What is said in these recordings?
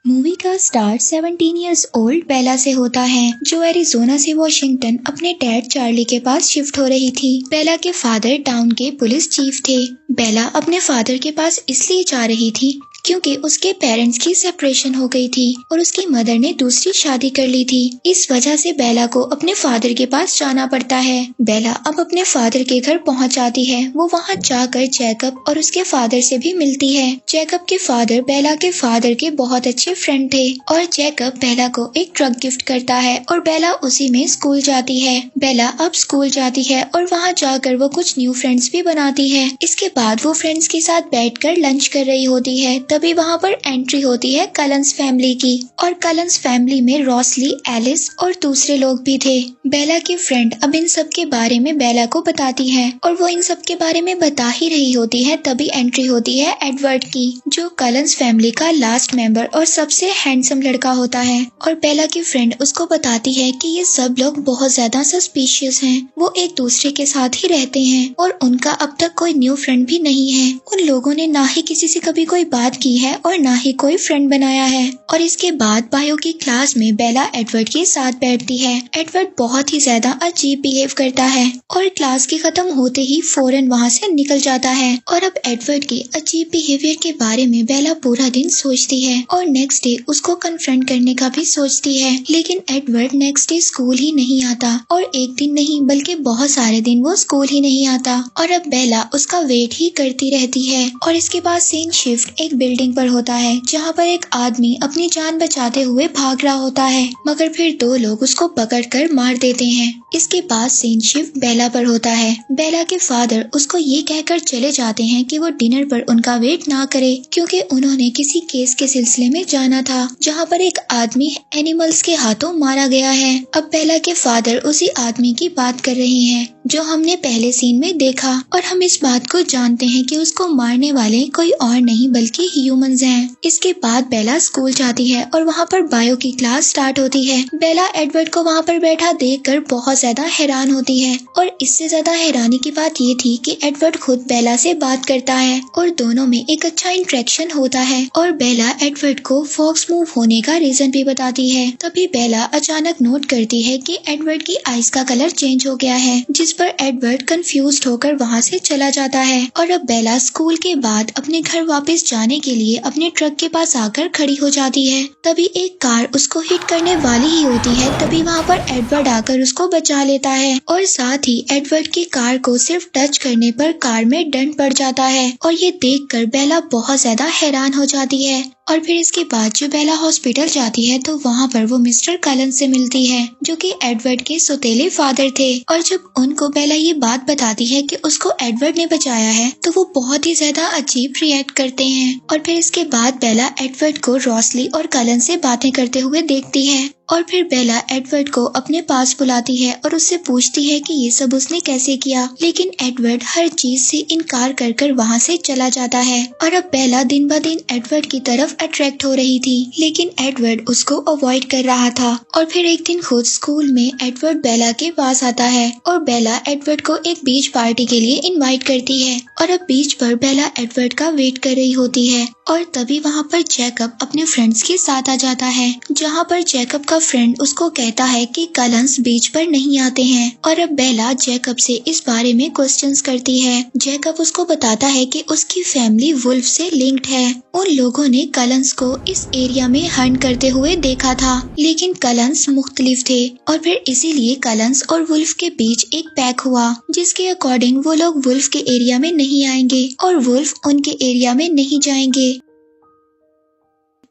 Movie का start 17 years old बेला से होता है, जो एरिजोना से वॉशिंगटन अपने डैड चार्ली के पास शिफ्ट हो रही थी। बेला के फादर टाउन के पुलिस चीफ थे। बेला अपने फादर के पास इसलिए जा रही थी क्योंकि उसके पेरेंट्स की सेपरेशन हो गई थी और उसकी मदर ने दूसरी शादी कर ली थी। इस वजह से बेला को अपने फादर के पास जाना पड़ता है। बेला अब अपने फादर के घर पहुंच जाती है। वो वहां जाकर जैकब और उसके फादर से भी मिलती है। जैकब के फादर बेला के फादर के बहुत अच्छे फ्रेंड थे और जैकब बेला को एक ट्रक गिफ्ट करता है और बेला उसी में स्कूल जाती है। बेला अब स्कूल जाती है और वहाँ जाकर वो कुछ न्यू फ्रेंड्स भी बनाती है। इसके बाद वो फ्रेंड्स के साथ बैठकर लंच कर रही होती है। तभी वहाँ पर एंट्री होती है कलंस फैमिली की और कलंस फैमिली में रॉसली, एलिस और दूसरे लोग भी थे। बेला की फ्रेंड अब इन सब के बारे में बेला को बताती है और वो इन सब के बारे में बता ही रही होती है, तभी एंट्री होती है एडवर्ड की, जो कलंस फैमिली का लास्ट मेंबर और सबसे हैंडसम लड़का होता है। और बेला की फ्रेंड उसको बताती है कि ये सब लोग बहुत ज्यादा सस्पिशियस हैं। वो एक दूसरे के साथ ही रहते हैं और उनका अब तक कोई न्यू फ्रेंड भी नहीं है। उन लोगों ने ना ही किसी से कभी कोई बात की है और ना ही कोई फ्रेंड बनाया है। और इसके बाद बायो की क्लास में बेला एडवर्ड के साथ बैठती है। एडवर्ड बहुत ही ज्यादा अजीब बिहेव करता है और क्लास के खत्म होते ही फौरन वहाँ से निकल जाता है। और अब एडवर्ड के अजीब बिहेवियर के बारे में बेला पूरा दिन सोचती है और नेक्स्ट डे उसको कन्फ्रंट करने का भी सोचती है, लेकिन एडवर्ड नेक्स्ट डे स्कूल ही नहीं आता और एक दिन नहीं बल्कि बहुत सारे दिन वो स्कूल ही नहीं आता। और अब बेला उसका वेट ही करती रहती है। और इसके बाद सीन शिफ्ट एक बिल्डिंग पर होता है, जहाँ पर एक आदमी अपनी जान बचाते हुए भाग रहा होता है, मगर फिर दो लोग उसको पकड़कर मार देते हैं। इसके बाद सीन शिफ्ट बेला पर होता है। बेला के फादर उसको ये कहकर चले जाते हैं कि वो डिनर पर उनका वेट ना करे, क्योंकि उन्होंने किसी केस के सिलसिले में जाना था जहाँ पर एक आदमी एनिमल्स के हाथों मारा गया है। अब बेला के फादर उसी आदमी की बात कर रहे हैं जो हमने पहले सीन में देखा, और हम इस बात को जानते हैं कि उसको मारने वाले कोई और नहीं बल्कि ह्यूमंस हैं। इसके बाद बेला स्कूल जाती है और वहाँ पर बायो की क्लास स्टार्ट होती है। बेला एडवर्ड को वहाँ पर बैठा देखकर बहुत ज्यादा हैरान होती है और इससे ज्यादा हैरानी की बात ये थी कि एडवर्ड खुद बेला से बात करता है और दोनों में एक अच्छा इंटरेक्शन होता है। और बेला एडवर्ड को फॉक्स मूव होने का रीजन भी बताती है। तभी बेला अचानक नोट करती है कि एडवर्ड की आईज का कलर चेंज हो गया है, जिस पर एडवर्ड कंफ्यूज्ड होकर वहाँ से चला जाता है। और अब बेला स्कूल के बाद अपने घर वापस जाने के लिए अपने ट्रक के पास आकर खड़ी हो जाती है। तभी एक कार उसको हिट करने वाली ही होती है। तभी वहाँ पर एडवर्ड आकर उसको बचा लेता है और साथ ही एडवर्ड की कार को सिर्फ टच करने पर कार में डंट पड़ जाता है। और ये देखकर बेला बहुत ज्यादा हैरान हो जाती है। और फिर इसके बाद जो बेला हॉस्पिटल जाती है तो वहाँ पर वो मिस्टर कलंस से मिलती है, जो कि एडवर्ड के सौतेले फादर थे। और जब उनको बेला ये बात बताती है कि उसको एडवर्ड ने बचाया है तो वो बहुत ही ज्यादा अजीब रिएक्ट करते हैं। और फिर इसके बाद बेला एडवर्ड को रॉसली और कलंस से बातें करते हुए देखती है। और फिर बेला एडवर्ड को अपने पास बुलाती है और उससे पूछती है कि ये सब उसने कैसे किया, लेकिन एडवर्ड हर चीज से इनकार कर कर वहाँ से चला जाता है। और अब बेला दिन ब दिन एडवर्ड की तरफ अट्रैक्ट हो रही थी, लेकिन एडवर्ड उसको अवॉइड कर रहा था। और फिर एक दिन खुद स्कूल में एडवर्ड बेला के पास आता है और बेला एडवर्ड को एक बीच पार्टी के लिए इनवाइट करती है। और अब बीच पर बेला एडवर्ड का वेट कर रही होती है और तभी वहाँ पर जैकब अपने फ्रेंड्स के साथ आ जाता है, जहाँ पर जैकब का फ्रेंड उसको कहता है कि कलंस बीच पर नहीं आते हैं। और अब बेला जैकब से इस बारे में क्वेश्चंस करती है। जैकब उसको बताता है कि उसकी फैमिली वुल्फ से लिंक्ड है। उन लोगों ने कलंस को इस एरिया में हंट करते हुए देखा था, लेकिन कलंस मुख्तलिफ थे और फिर इसीलिए कलंस और वुल्फ के बीच एक पैक हुआ, जिसके अकॉर्डिंग वो लोग वुल्फ के एरिया में नहीं आएंगे और वुल्फ उनके एरिया में नहीं जाएंगे।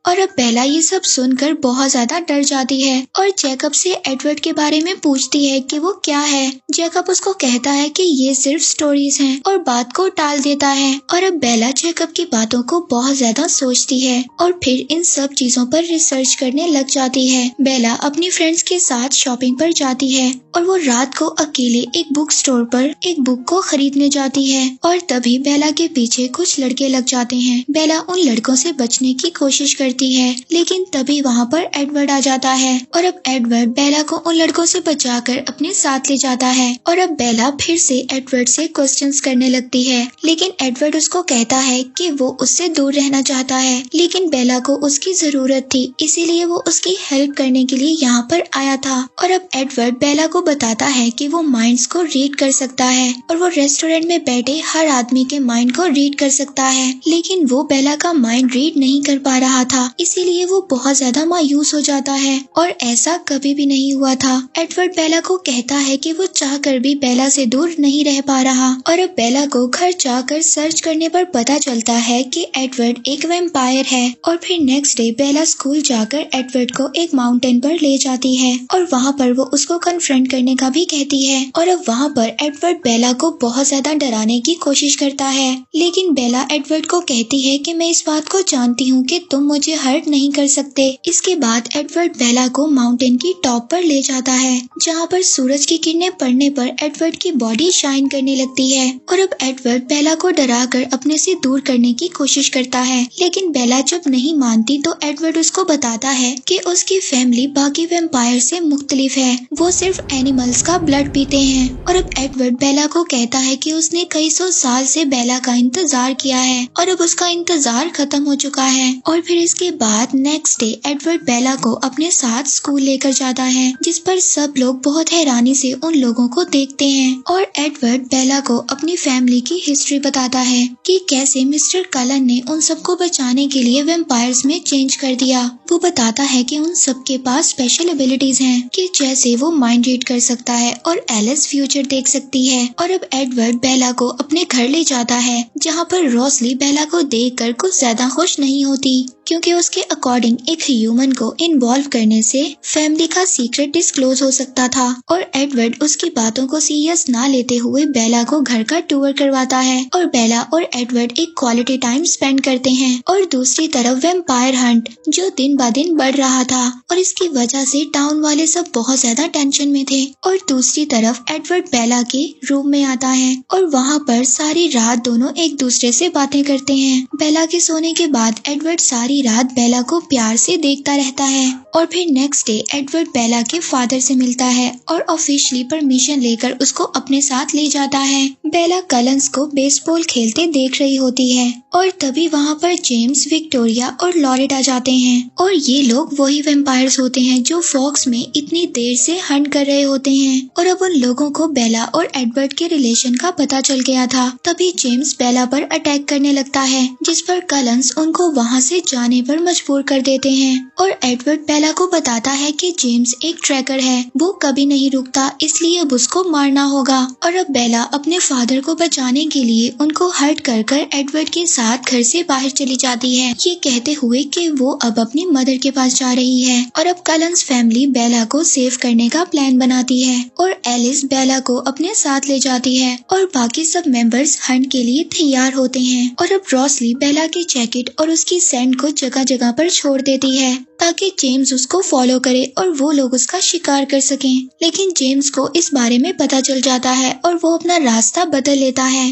और अब बेला ये सब सुनकर बहुत ज्यादा डर जाती है और जैकब से एडवर्ड के बारे में पूछती है कि वो क्या है। जैकब उसको कहता है कि ये सिर्फ स्टोरीज हैं और बात को टाल देता है। और अब बेला जैकब की बातों को बहुत ज्यादा सोचती है और फिर इन सब चीजों पर रिसर्च करने लग जाती है। बेला अपनी फ्रेंड्स के साथ शॉपिंग पर जाती है और वो रात को अकेले एक बुक स्टोर पर एक बुक को खरीदने जाती है और तभी बेला के पीछे कुछ लड़के लग जाते हैं। बेला उन लड़कों से बचने की कोशिश करती है, लेकिन तभी वहाँ पर एडवर्ड आ जाता है और अब एडवर्ड बेला को उन लड़कों से बचाकर अपने साथ ले जाता है और अब बेला फिर से एडवर्ड से क्वेश्चंस करने लगती है, लेकिन एडवर्ड उसको कहता है कि वो उससे दूर रहना चाहता है, लेकिन बेला को उसकी जरूरत थी, इसीलिए वो उसकी हेल्प करने के लिए यहाँ पर आया था। और अब एडवर्ड बेला को बताता है कि वो माइंड्स को रीड कर सकता है और वो रेस्टोरेंट में बैठे हर आदमी के माइंड को रीड कर सकता है, लेकिन वो बेला का माइंड रीड नहीं कर पा रहा था, इसीलिए वो बहुत ज्यादा मायूस हो जाता है और ऐसा कभी भी नहीं हुआ था। एडवर्ड बेला को कहता है कि वो चाहकर भी बेला से दूर नहीं रह पा रहा और अब बेला को घर जाकर सर्च करने पर पता चलता है कि एडवर्ड एक वैम्पायर है। और फिर नेक्स्ट डे बेला स्कूल जाकर एडवर्ड को एक माउंटेन पर ले जाती है और वहाँ पर वो उसको कन्फ्रंट करने का भी कहती है और अब वहाँ पर एडवर्ड बेला को बहुत ज्यादा डराने की कोशिश करता है, लेकिन बेला एडवर्ड को कहती है कि मैं इस बात को जानती हूँ कि तुम मुझे हर्ट नहीं कर सकते। इसके बाद एडवर्ड बेला को माउंटेन की टॉप पर ले जाता है जहाँ पर सूरज की किरणें पड़ने पर एडवर्ड की बॉडी शाइन करने लगती है और अब एडवर्ड बेला को डराकर अपने से दूर करने की कोशिश करता है, लेकिन बेला जब नहीं मानती तो एडवर्ड उसको बताता है कि उसकी फैमिली बाकी वैम्पायर से मुख्तलिफ है, वो सिर्फ एनिमल्स का ब्लड पीते हैं। और अब एडवर्ड बेला को कहता है कि उसने कई सौ साल से बेला का इंतजार किया है और अब उसका इंतजार खत्म हो चुका है। और फिर इसके बाद नेक्स्ट डे एडवर्ड बेला को अपने साथ स्कूल लेकर जाता है, जिस पर सब लोग बहुत हैरानी से उन लोगों को देखते हैं और एडवर्ड बेला को अपनी फैमिली की हिस्ट्री बताता है कि कैसे मिस्टर कलन ने उन सबको बचाने के लिए वैम्पायर्स में चेंज कर दिया। वो बताता है कि उन सबके पास स्पेशल एबिलिटीज हैं कि जैसे वो माइंड रीड कर सकता है और एलिस फ्यूचर देख सकती है। और अब एडवर्ड बेला को अपने घर ले जाता है जहाँ पर रोसली बेला को देखकर कुछ ज्यादा खुश नहीं होती, क्योंकि उसके अकॉर्डिंग एक ह्यूमन को इन्वॉल्व करने से फैमिली का सीक्रेट डिस्क्लोज हो सकता था और एडवर्ड उसकी बातों को सीरियस ना लेते हुए बेला को घर का टूर करवाता है और बेला और एडवर्ड एक क्वालिटी टाइम स्पेंड करते हैं। और दूसरी तरफ वैम्पायर हंट जो दिन ब दिन बढ़ रहा था और इसकी वजह से टाउन वाले सब बहुत ज्यादा टेंशन में थे। और दूसरी तरफ एडवर्ड बेला के रूम में आता है और वहाँ पर सारी रात दोनों एक दूसरे से बातें करते हैं। बेला के सोने के बाद एडवर्ड सारी रात बेला को प्यार से देखता रहता है और फिर नेक्स्ट डे एडवर्ड बेला के फादर से मिलता है और ऑफिशियली परमिशन लेकर उसको अपने साथ ले जाता है। बेला कलंस को बेसबॉल खेलते देख रही होती है और तभी वहाँ पर जेम्स, विक्टोरिया और लॉरेट आ जाते हैं और ये लोग वही वैम्पायर्स होते हैं जो फॉक्स में इतनी देर से हंट कर रहे होते हैं। और अब उन लोगों को बेला और एडवर्ड के रिलेशन का पता चल गया था। तभी जेम्स बेला पर अटैक करने लगता है, जिस पर कलंस उनको वहाँ से जाने पर मजबूर कर देते हैं और एडवर्ड बेला को बताता है कि जेम्स एक ट्रैकर है, वो कभी नहीं रुकता, इसलिए अब उसको मारना होगा। और अब बेला अपने फादर को बचाने के लिए उनको हर्ट कर एडवर्ड के साथ घर से बाहर चली जाती है, ये कहते हुए कि वो अब अपनी मदर के पास जा रही है। और अब कलंस फैमिली बेला को सेव करने का प्लान बनाती है और एलिस बेला को अपने साथ ले जाती है और बाकी सब मेंबर्स हंट के लिए तैयार होते हैं। और अब रोसली बेला की जैकेट और उसकी सेंट को जगह जगह पर छोड़ देती है ताकि जेम्स उसको फॉलो करे और वो लोग उसका शिकार कर सकें, लेकिन जेम्स को इस बारे में पता चल जाता है और वो अपना रास्ता बदल लेता है।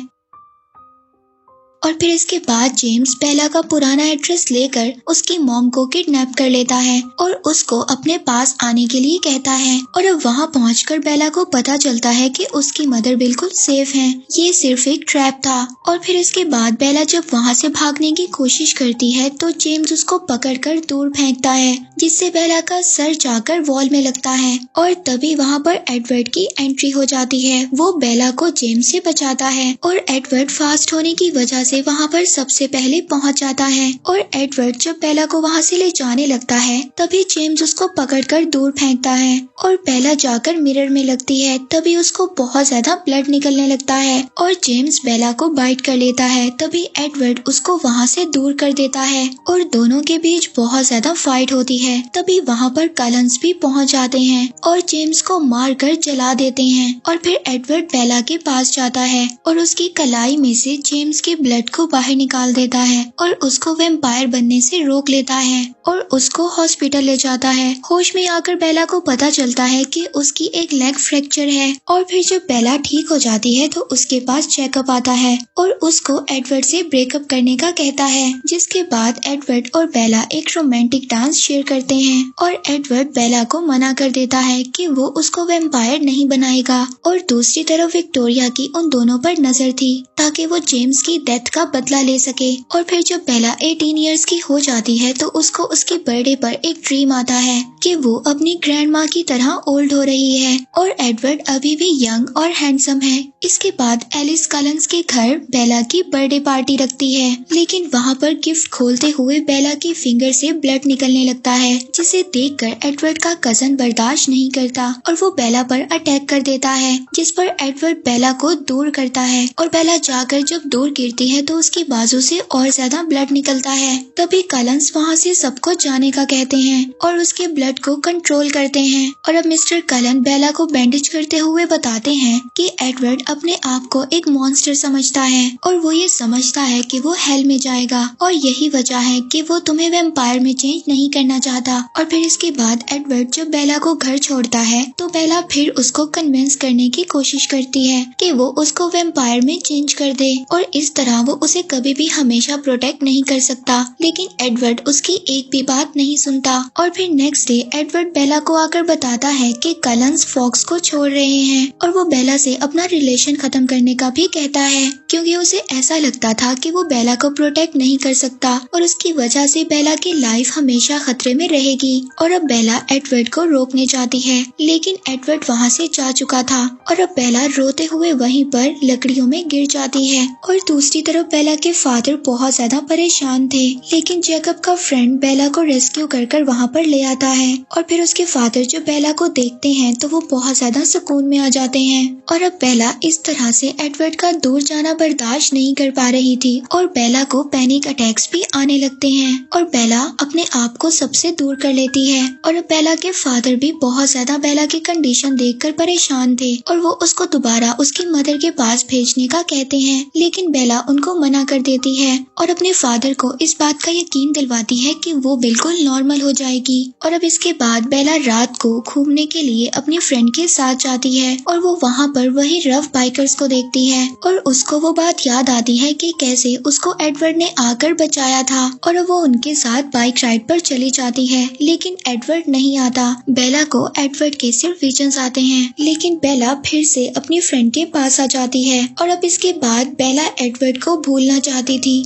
और फिर इसके बाद जेम्स बेला का पुराना एड्रेस लेकर उसकी मॉम को किडनैप कर लेता है और उसको अपने पास आने के लिए कहता है। और अब वहाँ पहुंचकर बेला को पता चलता है कि उसकी मदर बिल्कुल सेफ हैं, ये सिर्फ एक ट्रैप था। और फिर इसके बाद बेला जब वहाँ से भागने की कोशिश करती है तो जेम्स उसको पकड़कर दूर फेंकता है, जिससे बेला का सर जाकर वॉल में लगता है। और तभी वहाँ पर एडवर्ड की एंट्री हो जाती है, वो बेला को जेम्स से बचाता है और एडवर्ड फास्ट होने की वजह से वहाँ पर सबसे पहले पहुँच जाता है। और एडवर्ड जब बेला को वहाँ से ले जाने लगता है तभी जेम्स उसको पकड़कर दूर फेंकता है और बेला जाकर मिरर में लगती है, तभी उसको बहुत ज्यादा ब्लड निकलने लगता है और जेम्स बेला को बाइट कर लेता है। तभी एडवर्ड उसको वहाँ से दूर कर देता है और दोनों के बीच बहुत ज्यादा फाइट होती है। तभी वहाँ पर कलंस भी पहुँच जाते हैं और जेम्स को मार कर जला देते हैं। और फिर एडवर्ड बेला के पास जाता है और उसकी कलाई में से जेम्स के ब्लड एडवर्ड को बाहर निकाल देता है और उसको वैम्पायर बनने से रोक लेता है और उसको हॉस्पिटल ले जाता है। होश में आकर बेला को पता चलता है कि उसकी एक लेग फ्रैक्चर है और फिर जब बेला ठीक हो जाती है तो उसके पास चेकअप आता है और उसको एडवर्ड से ब्रेकअप करने का कहता है, जिसके बाद एडवर्ड और बेला एक रोमांटिक डांस शेयर करते हैं और एडवर्ड बेला को मना कर देता है कि वो उसको वैम्पायर नहीं बनाएगा। और दूसरी तरफ विक्टोरिया की उन दोनों पर नजर थी ताकि वो जेम्स की डेथ का बदला ले सके। और फिर जब बेला 18 इयर्स की हो जाती है तो उसको उसके बर्थडे पर एक ड्रीम आता है कि वो अपनी ग्रैंड माँ की तरह ओल्ड हो रही है और एडवर्ड अभी भी यंग और हैंडसम है। इसके बाद एलिस कलंस के घर बेला की बर्थडे पार्टी रखती है, लेकिन वहाँ पर गिफ्ट खोलते हुए बेला की फिंगर से ब्लड निकलने लगता है, जिसे देखकर एडवर्ड का कजन बर्दाश्त नहीं करता और वो बेला पर अटैक कर देता है, जिस पर एडवर्ड बेला को दूर करता है और बेला जाकर जब दूर गिरती है तो उसकी बाजू से और ज्यादा ब्लड निकलता है। तभी कलंस वहाँ से सबको जाने का कहते हैं और उसके ब्लड को कंट्रोल करते हैं। और अब मिस्टर कलन बेला को बैंडेज करते हुए बताते हैं कि एडवर्ड अपने आप को एक मॉन्स्टर समझता है और वो ये समझता है कि वो हेल में जाएगा और यही वजह है कि वो तुम्हें वैम्पायर में चेंज नहीं करना चाहता। और फिर इसके बाद एडवर्ड जब बेला को घर छोड़ता है तो बेला फिर उसको कन्विंस करने की कोशिश करती है कि वो उसको वैम्पायर में चेंज कर दे और इस तरह वो उसे कभी भी हमेशा प्रोटेक्ट नहीं कर सकता। लेकिन एडवर्ड उसकी एक भी बात नहीं सुनता और फिर नेक्स्ट डे एडवर्ड बेला को आकर बताता है कि कलंस फॉक्स को छोड़ रहे हैं और वो बेला से अपना रिलेशन खत्म करने का भी कहता है, क्योंकि उसे ऐसा लगता था कि वो बेला को प्रोटेक्ट नहीं कर सकता और उसकी वजह से बेला की लाइफ हमेशा खतरे में रहेगी। और अब बेला एडवर्ड को रोकने जाती है, लेकिन एडवर्ड वहाँ से जा चुका था और अब बेला रोते हुए वहीं पर लकड़ियों में गिर जाती है। और दूसरी तरफ बेला के फादर बहुत ज्यादा परेशान थे, लेकिन जैकब का फ्रेंड बेला को रेस्क्यू कर वहाँ पर ले आता है और फिर उसके फादर जब बेला को देखते हैं तो वो बहुत ज्यादा सुकून में आ जाते हैं। और अब बेला इस तरह से एडवर्ड का दूर जाना बर्दाश्त नहीं कर पा रही थी और बेला को पैनिक अटैक्स भी आने लगते हैं और बेला अपने आप को सबसे दूर कर लेती है। और अब बेला के फादर भी बहुत ज्यादा बेला की कंडीशन देखकर परेशान थे और वो उसको दोबारा उसकी मदर के पास भेजने का कहते हैं, लेकिन बेला उनको मना कर देती है और अपने फादर को इस बात का यकीन दिलवाती है कि वो बिल्कुल नॉर्मल हो जाएगी। और अब इसके बाद बेला रात को घूमने के लिए अपनी फ्रेंड के साथ जाती है और वो वहाँ पर वही रफ बाइकर्स को देखती है और उसको वो बात याद आती है कि कैसे उसको एडवर्ड ने आकर बचाया था और अब वो उनके साथ बाइक राइड पर चली जाती है, लेकिन एडवर्ड नहीं आता। बेला को एडवर्ड के सिर्फ विजन्स आते हैं, लेकिन बेला फिर से अपनी फ्रेंड के पास आ जाती है और अब इसके बाद बेला एडवर्ड को भूलना चाहती थी।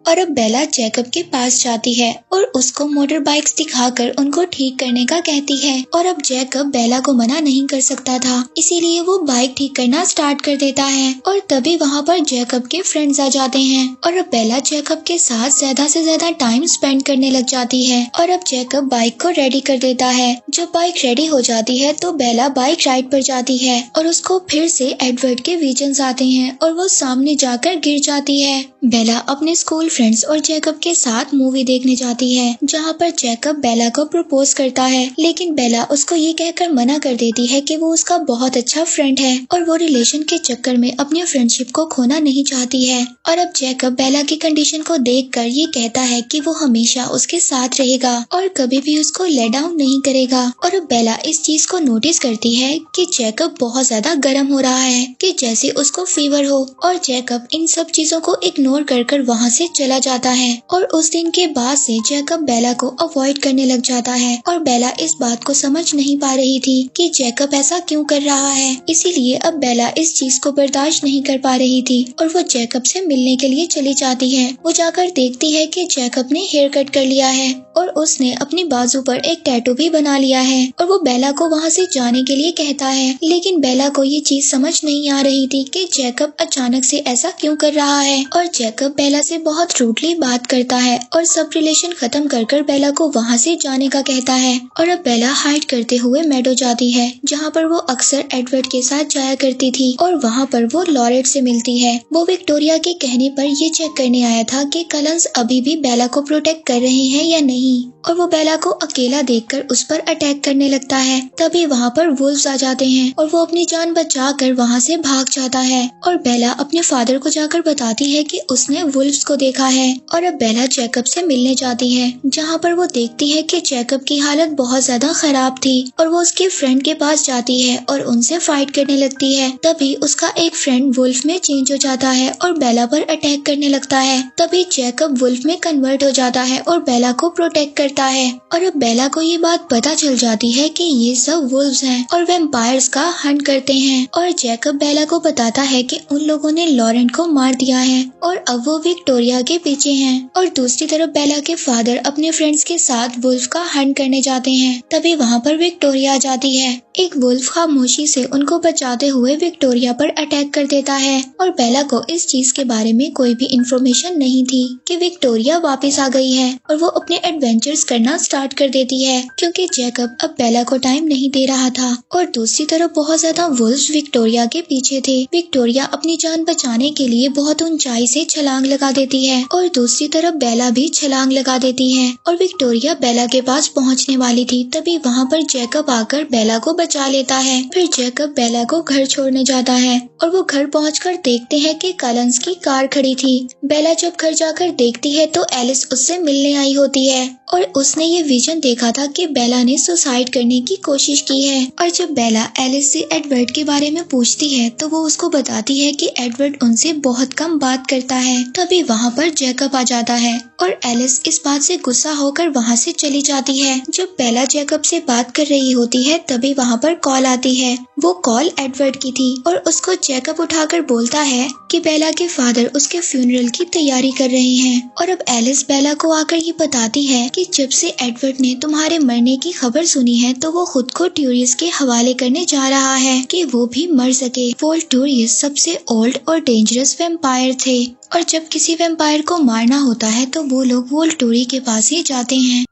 और अब बेला जैकब के पास जाती है और उसको मोटर बाइक्स दिखाकर उनको ठीक करने का कहती है और अब जैकब बेला को मना नहीं कर सकता था, इसीलिए वो बाइक ठीक करना स्टार्ट कर देता है और तभी वहाँ पर जैकब के फ्रेंड्स आ जाते हैं और अब बेला जैकब के साथ ज्यादा से ज्यादा टाइम स्पेंड करने लग जाती है। और अब जैकब बाइक को रेडी कर देता है। जब बाइक रेडी हो जाती है तो बेला बाइक राइड पर जाती है और उसको फिर से एडवर्ड के विजन्स आते हैं और वो सामने जाकर गिर जाती है। बेला अपने स्कूल फ्रेंड्स और जैकब के साथ मूवी देखने जाती है, जहाँ पर जैकब बेला को प्रपोज करता है, लेकिन बेला उसको ये कहकर मना कर देती है कि वो उसका बहुत अच्छा फ्रेंड है और वो रिलेशन के चक्कर में अपनी फ्रेंडशिप को खोना नहीं चाहती है। और अब जैकब बेला की कंडीशन को देखकर ये कहता है कि वो हमेशा उसके साथ रहेगा और कभी भी उसको लेट डाउन नहीं करेगा। और अब बेला इस चीज को नोटिस करती है कि जैकब बहुत ज्यादा गर्म हो रहा है, कि जैसे उसको फीवर हो, और जैकब इन सब चीजों को इग्नोर कर वहाँ से चला जाता है। और उस दिन के बाद से जैकब बेला को अवॉइड करने लग जाता है और बेला इस बात को समझ नहीं पा रही थी कि जैकब ऐसा क्यों कर रहा है, इसीलिए अब बेला इस चीज को बर्दाश्त नहीं कर पा रही थी और वो जैकब से मिलने के लिए चली जाती है। वो जाकर देखती है कि जैकब ने हेयर कट कर लिया है और उसने अपनी बाजू पर एक टैटू भी बना लिया है और वो बेला को वहाँ से जाने के लिए कहता है, लेकिन बेला को ये चीज समझ नहीं आ रही थी कि जैकब अचानक से ऐसा क्यों कर रहा है। और जैकब बेला से बहुत रूडली बात करता है और सब रिलेशन खत्म कर बेला को वहाँ से जाने का कहता है। और अब बेला हाइड करते हुए मेडो जाती है, जहाँ पर वो अक्सर एडवर्ड के साथ जाया करती थी और वहाँ पर वो लॉरेट से मिलती है। वो विक्टोरिया के कहने पर ये चेक करने आया था कि कलंस अभी भी बेला को प्रोटेक्ट कर रहे हैं या नहीं, नहीं और वो बेला को अकेला देखकर उस पर अटैक करने लगता है। तभी वहाँ पर वुल्व्स आ जाते हैं और वो अपनी जान बचाकर वहाँ से भाग जाता है और बेला अपने फादर को जाकर बताती है कि उसने वुल्व्स को देखा है। और अब बेला जैकब से मिलने जाती है, जहाँ पर वो देखती है कि जैकब की हालत बहुत ज्यादा खराब थी और वो उसके फ्रेंड के पास जाती है और उनसे फाइट करने लगती है। तभी उसका एक फ्रेंड वुल्फ में चेंज हो जाता है और बेला पर अटैक करने लगता है। तभी जैकब वुल्फ में कन्वर्ट हो जाता है और बेला को प्रोटेक्ट करता है। और अब बेला को ये बात पता चल जाती है कि ये सब वुल्व्स हैं और वैम्पायर्स का हंट करते हैं। और जैकब बेला को बताता है कि उन लोगों ने लॉरेंट को मार दिया है और अब वो विक्टोरिया के पीछे हैं। और दूसरी तरफ बेला के फादर अपने फ्रेंड्स के साथ वुल्फ का हंट करने जाते हैं। तभी वहाँ पर विक्टोरिया आ जाती है। एक वुल्फ खामोशी से उनको बचाते हुए विक्टोरिया पर अटैक कर देता है और बेला को इस चीज के बारे में कोई भी इंफॉर्मेशन नहीं थी कि विक्टोरिया वापस आ गई है और वो अपने एडवेंचर्स करना स्टार्ट कर देती है, क्योंकि जैकब अब बेला को टाइम नहीं दे रहा था। और दूसरी तरफ बहुत ज्यादा वुल्व्स विक्टोरिया के पीछे थे। विक्टोरिया अपनी जान बचाने के लिए बहुत ऊंचाई से छलांग लगा देती है और दूसरी तरफ बेला भी छलांग लगा देती है और विक्टोरिया बेला के पास पहुंचने वाली थी। तभी वहाँ पर जैकब आकर बेला को बचा लेता है। फिर जैकब बेला को घर छोड़ने जाता है और वो घर पहुंचकर देखते हैं कि कलंस की कार खड़ी थी। बेला जब घर जाकर देखती है तो एलिस उससे मिलने आई होती है और उसने ये विजन देखा था कि बेला ने सुसाइड करने की कोशिश की है। और जब बेला एलिस से एडवर्ड के बारे में पूछती है तो वो उसको बताती है कि एडवर्ड उनसे बहुत कम बात करता है। तभी वहाँ पर जैकब आ जाता है और एलिस इस बात से गुस्सा होकर वहाँ से चली जाती है। जब बेला जैकब से बात कर रही होती है तभी वहाँ पर कॉल आती है। वो कॉल एडवर्ड की थी और उसको जैकब उठाकर बोलता है कि बेला के फादर उसके फ्यूनरल की तैयारी कर रहे हैं। और अब एलिस बेला को आकर ये बताती है कि जब से एडवर्ड ने तुम्हारे मरने की खबर सुनी है तो वो खुद को ट्यूरियस के हवाले करने जा रहा है कि वो भी मर सके। वोल्टूरियस सबसे ओल्ड और डेंजरस वैम्पायर थे और जब किसी वैम्पायर को मारना होता है तो वो लोग वोल्टूरी के पास ही जाते हैं।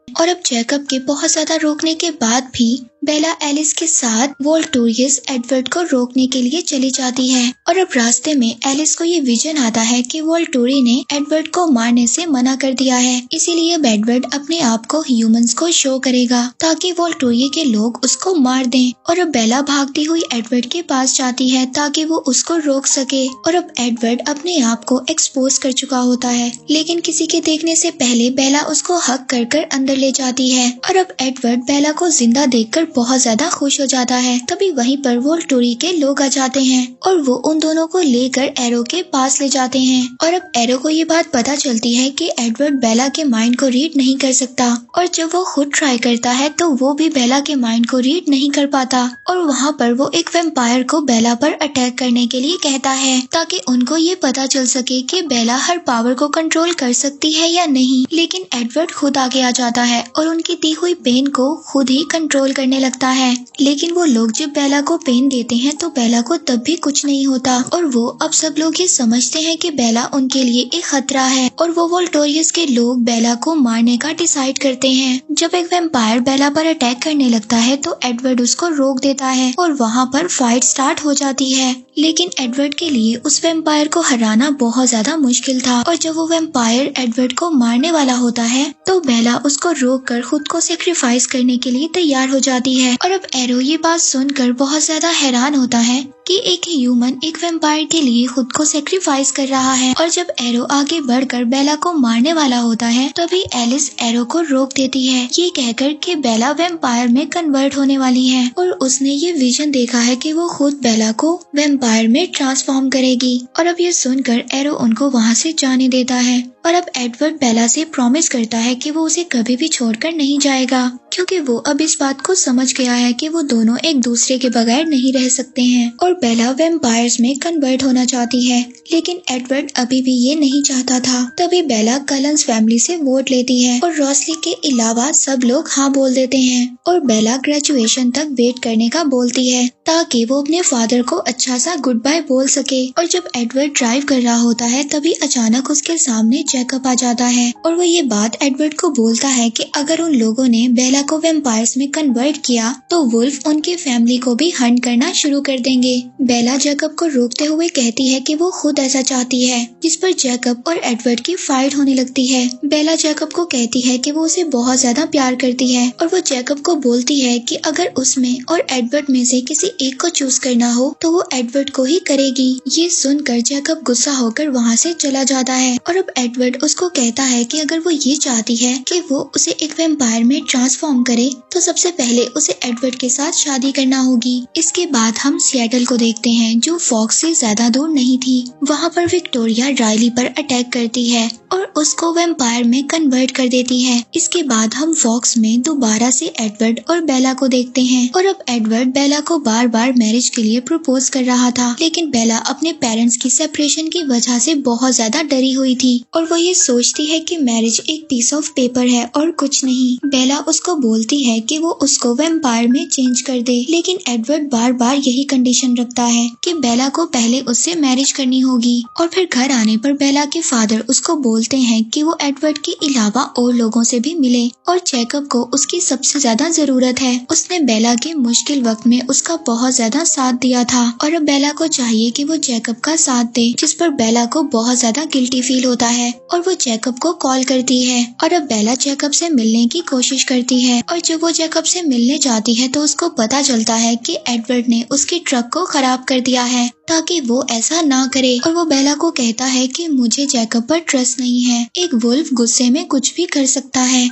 और अब जैकब के बहुत ज्यादा रोकने के बाद भी बेला एलिस के साथ वोल्टूरियस एडवर्ड को रोकने के लिए चली जाती है। और अब रास्ते में एलिस को ये विजन आता है कि वोल्टूरी ने एडवर्ड को मारने से मना कर दिया है, इसीलिए अब एडवर्ड अपने आप को ह्यूमंस को शो करेगा ताकि वोल्टूरी के लोग उसको मार दें। और अब बेला भागती हुई एडवर्ड के पास जाती है ताकि वो उसको रोक सके। और अब एडवर्ड अपने आप को एक्सपोज कर चुका होता है, लेकिन किसी के देखने से पहले बेला उसको हक कर अंदर ले जाती है। और अब एडवर्ड बेला को जिंदा देखकर बहुत ज्यादा खुश हो जाता है। तभी वहीं पर वोल्टूरी के लोग आ जाते हैं और वो उन दोनों को लेकर एरो के पास ले जाते हैं। और अब एरो को ये बात पता चलती है कि एडवर्ड बेला के माइंड को रीड नहीं कर सकता और जब वो खुद ट्राई करता है तो वो भी बेला के माइंड को रीड नहीं कर पाता। और वहाँ पर वो एक वैम्पायर को बेला पर अटैक करने के लिए कहता है ताकि उनको ये पता चल सके कि बेला हर पावर को कंट्रोल कर सकती है या नहीं। लेकिन एडवर्ड खुद आगे आ जाता है और उनकी दी हुई पेन को खुद ही कंट्रोल करने लगता है। लेकिन वो लोग जब बेला को पेन देते हैं तो बेला को तब भी कुछ नहीं होता और वो अब सब लोग ये समझते हैं कि बेला उनके लिए एक खतरा है। और वो वोल्टूरियस के लोग बेला को मारने का डिसाइड करते हैं। जब एक वैम्पायर बेला पर अटैक करने लगता है तो एडवर्ड उसको रोक देता है और वहाँ पर फाइट स्टार्ट हो जाती है। लेकिन एडवर्ड के लिए उस वैम्पायर को हराना बहुत ज्यादा मुश्किल था और जब वो वैम्पायर एडवर्ड को मारने वाला होता है तो बेला उसको रोककर खुद को सेक्रीफाइस करने के लिए तैयार हो जाती है। और अब एरो ये बात सुनकर बहुत ज्यादा हैरान होता है कि एक ह्यूमन एक वैम्पायर के लिए खुद को सेक्रीफाइस कर रहा है। और जब एरो आगे बढ़कर बेला को मारने वाला होता है तभी एलिस एरो को रोक देती है, ये कहकर कि बेला वैम्पायर में कन्वर्ट होने वाली है और उसने ये विजन देखा है कि वो खुद बेला को वैम्पायर में ट्रांसफॉर्म करेगी। और अब ये सुनकर एरो उनको वहाँ से जाने देता है। और अब एडवर्ड बेला से प्रॉमिस करता है कि वो उसे कभी भी छोड़कर नहीं जाएगा, क्योंकि वो अब इस बात को समझ गया है कि वो दोनों एक दूसरे के बगैर नहीं रह सकते हैं। और बेला वैम्पायर्स में कन्वर्ट होना चाहती है, लेकिन एडवर्ड अभी भी ये नहीं चाहता था। तभी बेला कलंस फैमिली से वोट लेती है और रॉसली के अलावा सब लोग हाँ बोल देते हैं। और बेला ग्रेजुएशन तक वेट करने का बोलती है ताकि वो अपने फादर को अच्छा सा गुड बाय बोल सके। और जब एडवर्ड ड्राइव कर रहा होता है तभी अचानक उसके सामने जैकब आ जाता है और वो ये बात एडवर्ड को बोलता है कि अगर उन लोगों ने बेला को वैम्पायर्स में कन्वर्ट किया तो वुल्फ उनके फैमिली को भी हंट करना शुरू कर देंगे। बेला जैकब को रोकते हुए कहती है कि वो खुद ऐसा चाहती है, जिस पर जैकब और एडवर्ड की फाइट होने लगती है। बेला जैकब को कहती है कि वो उसे बहुत ज्यादा प्यार करती है और वो जैकब को बोलती है कि अगर उसमें और एडवर्ड में से किसी एक को चूज करना हो तो वो एडवर्ड को ही करेगी। ये सुनकर जैकब गुस्सा होकर वहाँ से चला जाता है और अब एडवर्ड उसको कहता है कि अगर वो ये चाहती है कि वो उसे एक वैम्पायर में ट्रांसफॉर्म करे तो सबसे पहले उसे एडवर्ड के साथ शादी करना होगी। इसके बाद हम सिएटल को देखते हैं, जो फॉक्स से ज्यादा दूर नहीं थी। वहाँ पर विक्टोरिया राइली पर अटैक करती है और उसको वैम्पायर में कन्वर्ट कर देती है। इसके बाद हम फॉक्स में दोबारा से एडवर्ड और बेला को देखते हैं और अब एडवर्ड बेला को बार बार मैरिज के लिए प्रपोज कर रहा था, लेकिन बेला अपने पेरेंट्स की सेपरेशन की वजह से बहुत ज्यादा डरी हुई थी और वो ये सोचती है कि मैरिज एक पीस ऑफ पेपर है और कुछ नहीं। बेला उसको बोलती है कि वो उसको वैम्पायर में चेंज कर दे, लेकिन एडवर्ड बार बार यही कंडीशन रखता है कि बेला को पहले उससे मैरिज करनी होगी। और फिर घर आने पर बेला के फादर उसको बोलते हैं कि वो एडवर्ड के अलावा और लोगों से भी मिले और जैकब को उसकी सबसे ज्यादा जरूरत है। उसने बेला के मुश्किल वक्त में उसका बहुत ज्यादा साथ दिया था और अब बेला को चाहिए कि वो जैकब का साथ दे, जिस पर बेला को बहुत ज्यादा गिल्टी फील होता है और वो जैकब को कॉल करती है और अब बेला जैकब से मिलने की कोशिश करती है और जब वो जैकब से मिलने जाती है तो उसको पता चलता है कि एडवर्ड ने उसके ट्रक को खराब कर दिया है ताकि वो ऐसा ना करे और वो बेला को कहता है कि मुझे जैकब पर ट्रस्ट नहीं है, एक वुल्फ गुस्से में कुछ भी कर सकता है।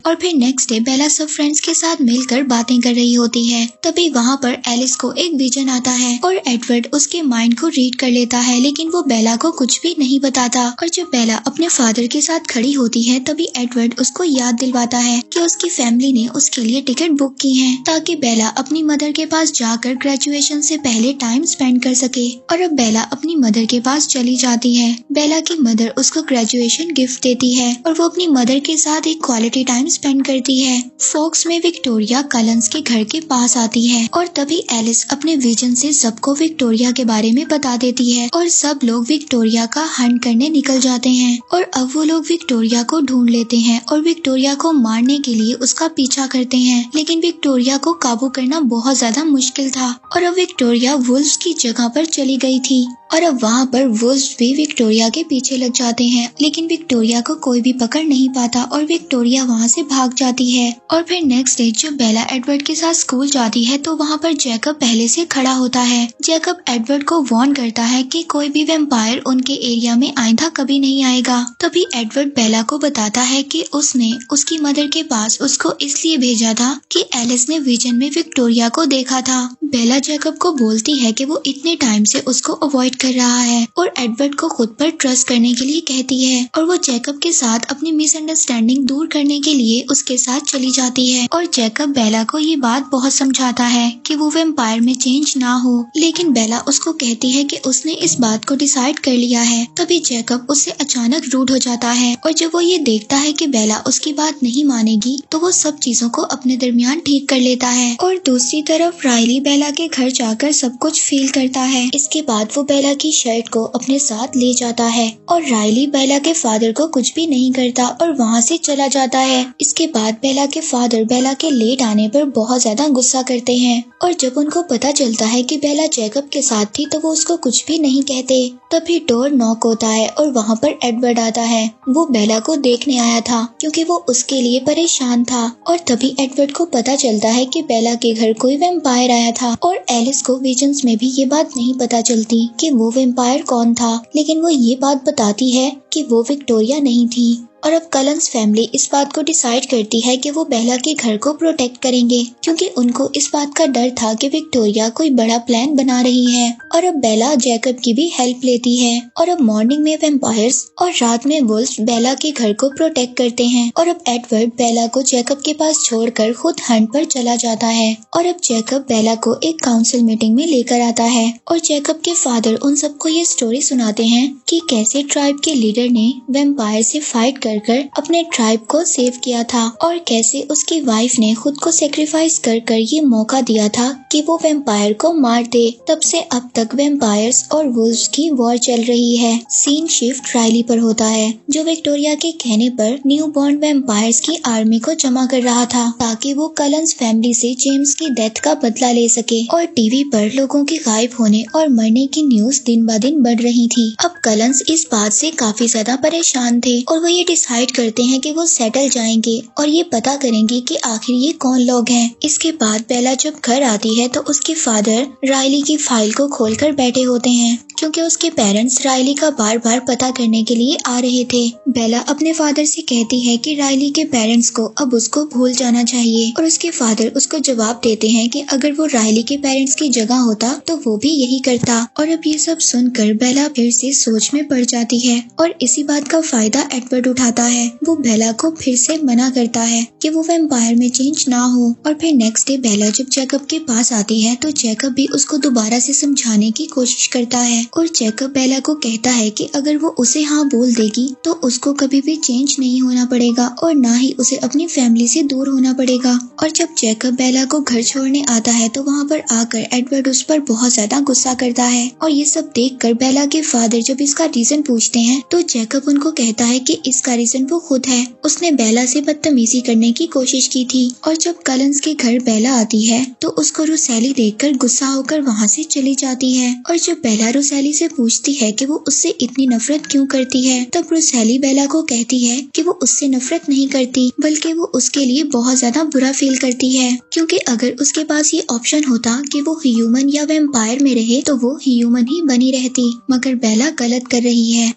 और फिर नेक्स्ट डे बेला सब फ्रेंड्स के साथ मिलकर बातें कर रही होती है। तभी वहाँ पर एलिस को एक विजन आता है और एडवर्ड उसके माइंड को रीड कर लेता है, लेकिन वो बेला को कुछ भी नहीं बताता। और जब बेला अपने फादर के साथ खड़ी होती है तभी एडवर्ड उसको याद दिलवाता है कि उसकी फैमिली ने उसके लिए टिकट बुक की है ताकि बेला अपनी मदर के पास जाकर ग्रेजुएशन से पहले टाइम स्पेंड कर सके। और अब बेला अपनी मदर के पास चली जाती है। बेला की मदर उसको ग्रेजुएशन गिफ्ट देती है और वो अपनी मदर के साथ एक क्वालिटी टाइम स्पेंड करती है। फॉक्स में विक्टोरिया कलंस के घर के पास आती है और तभी एलिस अपने विजन से सबको विक्टोरिया के बारे में बता देती है और सब लोग विक्टोरिया का हंट करने निकल जाते हैं। और अब वो लोग विक्टोरिया को ढूंढ लेते हैं और विक्टोरिया को मारने के लिए उसका पीछा करते हैं, लेकिन विक्टोरिया को काबू करना बहुत ज्यादा मुश्किल था और अब विक्टोरिया वुल्व्स की जगह पर चली गई थी और अब वहाँ पर वुल्व्स भी विक्टोरिया के पीछे लग जाते हैं, लेकिन विक्टोरिया को कोई भी पकड़ नहीं पाता और विक्टोरिया वहाँ से भाग जाती है। और फिर नेक्स्ट डे जब बेला एडवर्ड के साथ स्कूल जाती है तो वहाँ पर जैकब पहले से खड़ा होता है। जैकब एडवर्ड को वार्न करता है कि कोई भी वैम्पायर उनके एरिया में आइंदा कभी नहीं आएगा। तभी एडवर्ड बेला को बताता है कि उसने उसकी मदर के पास उसको इसलिए भेजा था कि एलिस ने विजन में विक्टोरिया को देखा था। बेला जैकब को बोलती है कि वो इतने टाइम से उसको अवॉइड कर रहा है और एडवर्ड को खुद पर ट्रस्ट करने के लिए कहती है और वो जैकब के साथ अपनी मिसअंडरस्टैंडिंग दूर करने के लिए उसके साथ चली जाती है। और जैकब बेला को ये बात बहुत समझाता है कि वो वैम्पायर में चेंज ना हो, लेकिन बेला उसको कहती है कि उसने इस बात को डिसाइड कर लिया है। तभी जैकब उससे अचानक रूड हो जाता है और जब वो ये देखता है कि बेला उसकी बात नहीं मानेगी तो वो सब चीजों को अपने दरमियान ठीक कर लेता है। और दूसरी तरफ राइली बेला के घर जाकर सब कुछ फील करता है। इसके बाद वो बेला की शर्ट को अपने साथ ले जाता है और राइली बेला के फादर को कुछ भी नहीं करता और वहाँ से चला जाता है। इसके बाद बेला के फादर बेला के लेट आने पर बहुत ज्यादा गुस्सा करते हैं और जब उनको पता चलता है कि बेला जैकब के साथ थी तो वो उसको कुछ भी नहीं कहते। तभी डोर नॉक होता है और वहाँ पर एडवर्ड आता है। वो बेला को देखने आया था क्योंकि वो उसके लिए परेशान था और तभी एडवर्ड को पता चलता है कि बेला के घर कोई वैम्पायर आया था और एलिस को विजन्स में भी ये बात नहीं पता चलती कि वो वैम्पायर कौन था, लेकिन वो ये बात बताती है कि वो विक्टोरिया नहीं थी। और अब कलंस फैमिली इस बात को डिसाइड करती है कि वो बेला के घर को प्रोटेक्ट करेंगे क्योंकि उनको इस बात का डर था कि विक्टोरिया कोई बड़ा प्लान बना रही है। और अब बेला जैकब की भी हेल्प लेती है और अब मॉर्निंग में वैम्पायर्स और रात में वुल्व्स बेला के घर को प्रोटेक्ट करते हैं। और अब एडवर्ड बेला को जैकब के पास छोड़कर खुद हंट पर चला जाता है और अब जैकब बेला को एक काउंसिल मीटिंग में लेकर आता है और जैकब के फादर उन सबको ये स्टोरी सुनाते हैं कि कैसे ट्राइब के लीडर ने वैम्पायर से फाइट कर कर अपने ट्राइब को सेव किया था और कैसे उसकी वाइफ ने खुद को सेक्रीफाइस कर ये मौका दिया था कि वो वैम्पायर को मार दे। तब से अब तक वैम्पायर्स और वुल्व्स की वॉर चल रही है। सीन शिफ्ट राइली पर होता है, जो विक्टोरिया के कहने पर न्यू बॉर्न वैम्पायर्स की आर्मी को जमा कर रहा था ताकि वो कलन्स फैमिली से जेम्स की डेथ का बदला ले सके। और टीवी पर लोगों के गायब होने और मरने की न्यूज दिन ब दिन बढ़ रही थी। अब कलन्स इस बात से काफी ज्यादा परेशान थे और वो ये डिसाइड करते हैं कि वो सेटल जाएंगे और ये पता करेंगे कि आखिर ये कौन लोग हैं। इसके बाद बेला जब घर आती है तो उसके फादर राइली की फाइल को खोलकर बैठे होते हैं क्योंकि उसके पेरेंट्स राइली का बार बार पता करने के लिए आ रहे थे। बेला अपने फादर से कहती है कि राइली के पेरेंट्स को अब उसको भूल जाना चाहिए और उसके फादर उसको जवाब देते हैं कि अगर वो राइली के पेरेंट्स की जगह होता तो वो भी यही करता। और अब ये सब सुनकर बेला फिर से सोच में पड़ जाती है और इसी बात का फायदा एडवर्ड उठाता है। वो बेला को फिर से मना करता है कि वो वैम्पायर में चेंज ना हो। और फिर नेक्स्ट डे बेला जब जैकब के पास आती है तो जैकब भी उसको दोबारा से समझाने की कोशिश करता है और जैकब बेला को कहता है कि अगर वो उसे हाँ बोल देगी तो उसको कभी भी चेंज नहीं होना पड़ेगा और ना ही उसे अपनी फैमिली से दूर होना पड़ेगा। और जब जैकब बेला को घर छोड़ने आता है तो वहाँ पर आकर एडवर्ड उस पर बहुत ज्यादा गुस्सा करता है और ये सब देखकर बेला के फादर जब इसका रीजन पूछते हैं तो जैकब उनको कहता है कि इसका रीजन वो खुद है, उसने बेला से बदतमीजी करने की कोशिश की थी। और जब कलन्स के घर बेला आती है तो उसको रुसैली देखकर गुस्सा होकर वहाँ से चली जाती है। और जब बेला रुसैली से पूछती है कि वो उससे इतनी नफरत क्यों करती है तब रुसैली बेला को कहती है कि वो उससे नफरत नहीं करती बल्कि वो उसके लिए बहुत ज्यादा बुरा फील करती है क्योंकि अगर उसके पास ये ऑप्शन होता कि वो ह्यूमन या वैम्पायर में रहे तो वो ह्यूमन ही बनी रहती, मगर बेला गलत कर रही है।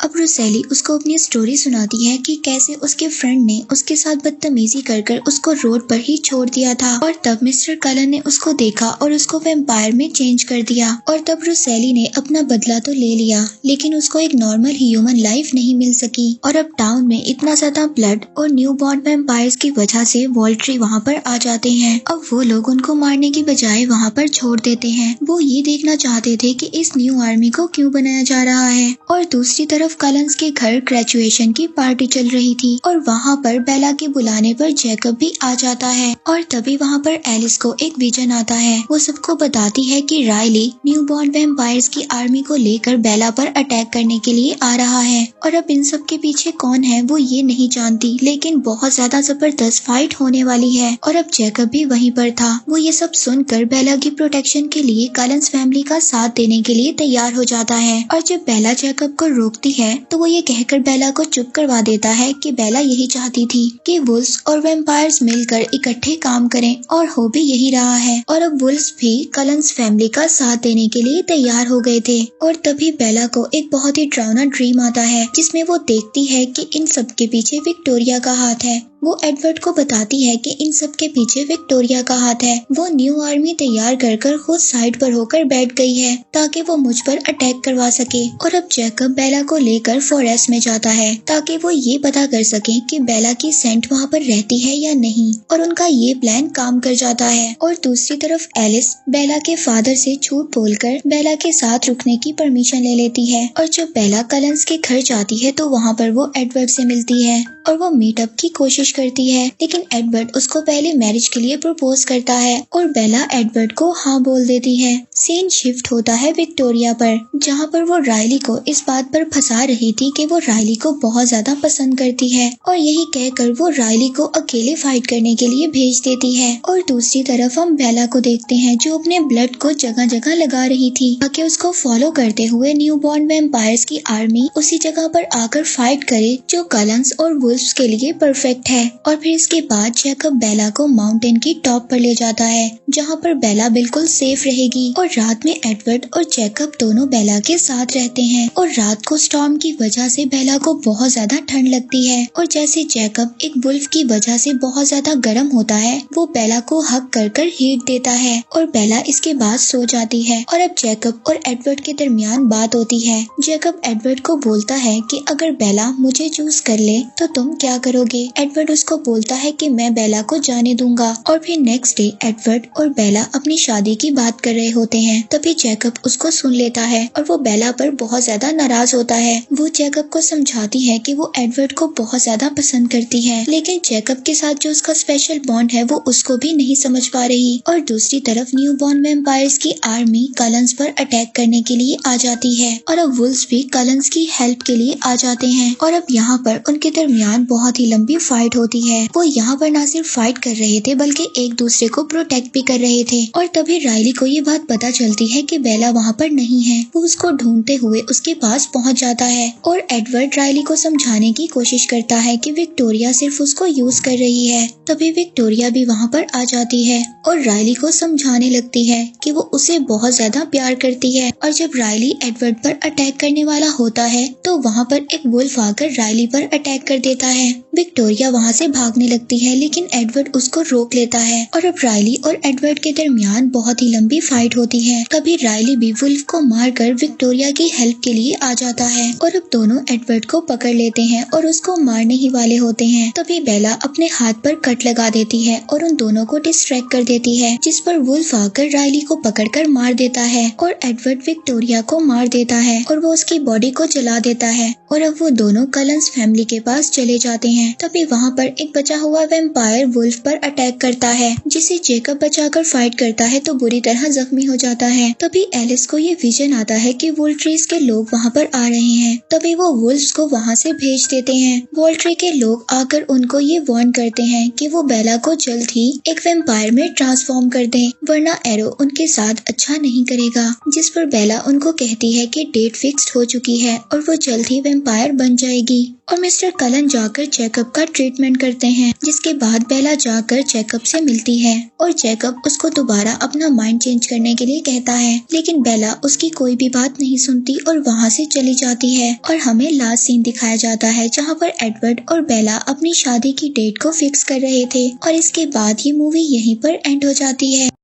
अब रुसैली उसको अपनी स्टोरी सुनाती है कि कैसे उसके फ्रेंड ने उसके साथ बदतमीजी कर उसको रोड पर ही छोड़ दिया था और तब मिस्टर कलन ने उसको देखा और उसको वैम्पायर में चेंज कर दिया। और तब रुसैली ने अपना बदला तो ले लिया लेकिन उसको एक नॉर्मल ह्यूमन लाइफ नहीं मिल सकी। और अब टाउन में इतना ज्यादा ब्लड और न्यू बॉर्न वैम्पायर्स की वजह से वॉल्ट्री वहाँ पर आ जाते हैं। अब वो लोग उनको मारने की बजाय वहाँ पर छोड़ देते हैं। वो ये देखना चाहते थे कि इस न्यू आर्मी को क्यों बनाया जा रहा है। और दूसरी तरफ कलन्स के घर ग्रेजुएशन की पार्टी चल रही थी और वहाँ पर बेला के बुलाने पर जैकब भी आ जाता है। और तभी वहाँ पर एलिस को एक विजन आता है। वो सबको बताती है कि राइली न्यू बॉर्न वैम्पायर्स की आर्मी को लेकर बेला पर अटैक करने के लिए आ रहा है। और अब इन सब के पीछे कौन है वो ये नहीं जानती, लेकिन बहुत ज्यादा जबरदस्त फाइट होने वाली है। और अब जैकब भी वहीं पर था। वो ये सब सुनकर बेला की प्रोटेक्शन के लिए कलन्स फैमिली का साथ देने के लिए तैयार हो जाता है। और जब बेला जैकब को रोकती है तो वो ये कहकर बेला को चुप करवा देता है कि बेला यही चाहती थी कि वुल्व्स और वैम्पायर्स मिलकर इकट्ठे काम करें और हो भी यही रहा है। और अब वुल्व्स भी कलन्स फैमिली का साथ देने के लिए तैयार हो गए थे। और तभी बेला को एक बहुत ही डरावना ड्रीम आता है जिसमें वो देखती है कि इन सब के पीछे विक्टोरिया का हाथ है। वो एडवर्ड को बताती है कि इन सब के पीछे विक्टोरिया का हाथ है। वो न्यू आर्मी तैयार कर खुद साइड पर होकर बैठ गई है ताकि वो मुझ पर अटैक करवा सके। और अब जैकब बेला को लेकर फॉरेस्ट में जाता है ताकि वो ये पता कर सके कि बेला की सेंट वहाँ पर रहती है या नहीं। और उनका ये प्लान काम कर जाता है। और दूसरी तरफ एलिस बेला के फादर से झूठ बोलकर बेला के साथ रुकने की परमिशन ले लेती है। और जब बेला कलन्स के घर जाती है तो वहाँ पर वो एडवर्ड से मिलती है और वो मीटअप की कोशिश करती है, लेकिन एडवर्ड उसको पहले मैरिज के लिए प्रपोज करता है और बेला एडवर्ड को हाँ बोल देती है। सीन शिफ्ट होता है विक्टोरिया पर, जहाँ पर वो राइली को इस बात पर फंसा रही थी कि वो राइली को बहुत ज्यादा पसंद करती है और यही कहकर वो राइली को अकेले फाइट करने के लिए भेज देती है। और दूसरी तरफ हम बेला को देखते हैं जो अपने ब्लड को जगह जगह लगा रही थी ताकि उसको फॉलो करते हुए न्यू बॉर्न वैम्पायर्स की आर्मी उसी जगह पर आकर फाइट करे जो कलन्स और वुल्व्स के लिए परफेक्ट है। और फिर इसके बाद जैकब बेला को माउंटेन की टॉप पर ले जाता है जहाँ पर बेला बिल्कुल सेफ रहेगी। और रात में एडवर्ड और जैकब दोनों बेला के साथ रहते हैं। और रात को स्टॉर्म की वजह से बेला को बहुत ज्यादा ठंड लगती है और जैसे जैकब एक वुल्फ की वजह से बहुत ज्यादा गर्म होता है वो बेला को हक कर हीट देता है और बेला इसके बाद सो जाती है। और अब जैकब और एडवर्ड के दरमियान बात होती है। जैकब एडवर्ड को बोलता है कि अगर बेला मुझे चूज कर ले तो तुम क्या करोगे। एडवर्ड एडवर्ड उसको बोलता है कि मैं बेला को जाने दूंगा। और फिर नेक्स्ट डे एडवर्ड और बेला अपनी शादी की बात कर रहे होते हैं। तभी जैकब उसको सुन लेता है और वो बेला पर बहुत ज्यादा नाराज होता है। वो जैकब को समझाती है कि वो एडवर्ड को बहुत ज्यादा पसंद करती है, लेकिन जैकब के साथ जो उसका स्पेशल बॉन्ड है वो उसको भी नहीं समझ पा रही। और दूसरी तरफ न्यू बॉर्न वैम्पायर्स की आर्मी कलंस पर अटैक करने के लिए आ जाती है और अब वुल्व्स भी कलंस की हेल्प के लिए आ जाते हैं। और अब यहाँ पर उनके दरमियान बहुत ही लंबी फाइट होती है। वो यहाँ पर न सिर्फ फाइट कर रहे थे बल्कि एक दूसरे को प्रोटेक्ट भी कर रहे थे। और तभी राइली को ये बात पता चलती है कि बेला वहाँ पर नहीं है। वो उसको ढूंढते हुए उसके पास पहुँच जाता है और एडवर्ड राइली को समझाने की कोशिश करता है कि विक्टोरिया सिर्फ उसको यूज कर रही है। तभी विक्टोरिया भी वहाँ पर आ जाती है और राइली को समझाने लगती है कि वो उसे बहुत ज्यादा प्यार करती है। और जब राइली एडवर्ड पर अटैक करने वाला होता है तो वहाँ पर एक वुल्फ आकर राइली पर अटैक कर देता है। विक्टोरिया वहाँ से भागने लगती है लेकिन एडवर्ड उसको रोक लेता है और अब राइली और एडवर्ड के दरमियान बहुत ही लंबी फाइट होती है। तभी राइली भी वुल्फ को मारकर विक्टोरिया की हेल्प के लिए आ जाता है और अब दोनों एडवर्ड को पकड़ लेते हैं और उसको मारने ही वाले होते हैं। तभी बेला अपने हाथ पर कट लगा देती है और उन दोनों को डिस्ट्रैक्ट कर देती है, जिस पर वुल्फ आकर राइली को पकड़कर मार देता है और एडवर्ड विक्टोरिया को मार देता है और वो उसकी बॉडी को जला देता है। और अब वो दोनों कलंस फैमिली के पास चले जाते हैं। तभी वहाँ पर एक बचा हुआ वैम्पायर वुल्फ पर अटैक करता है, जिसे जेकब बचाकर फाइट करता है तो बुरी तरह जख्मी हो जाता है। तभी एलिस को ये विजन आता है कि वोल्ट्रीज के लोग वहाँ पर आ रहे हैं। तभी वो वुल्फ्स को वहाँ से भेज देते हैं। वोल्ट्री के लोग आकर उनको ये वार्न करते हैं कि वो बेला को जल्द ही एक वैम्पायर में ट्रांसफॉर्म कर दें, वरना एरो उनके साथ अच्छा नहीं करेगा। जिस पर बेला उनको कहती है कि डेट फिक्स्ड हो चुकी है और वो जल्द ही वैम्पायर बन जाएगी। और मिस्टर कलन जाकर जैकब का ट्रीटमेंट करते हैं, जिसके बाद बेला जाकर जैकब से मिलती है और जैकब उसको दोबारा अपना माइंड चेंज करने के लिए कहता है, लेकिन बेला उसकी कोई भी बात नहीं सुनती और वहाँ से चली जाती है। और हमें लास्ट सीन दिखाया जाता है जहाँ पर एडवर्ड और बेला अपनी शादी की डेट को फिक्स कर रहे थे और इसके बाद ये मूवी यहीं पर एंड हो जाती है।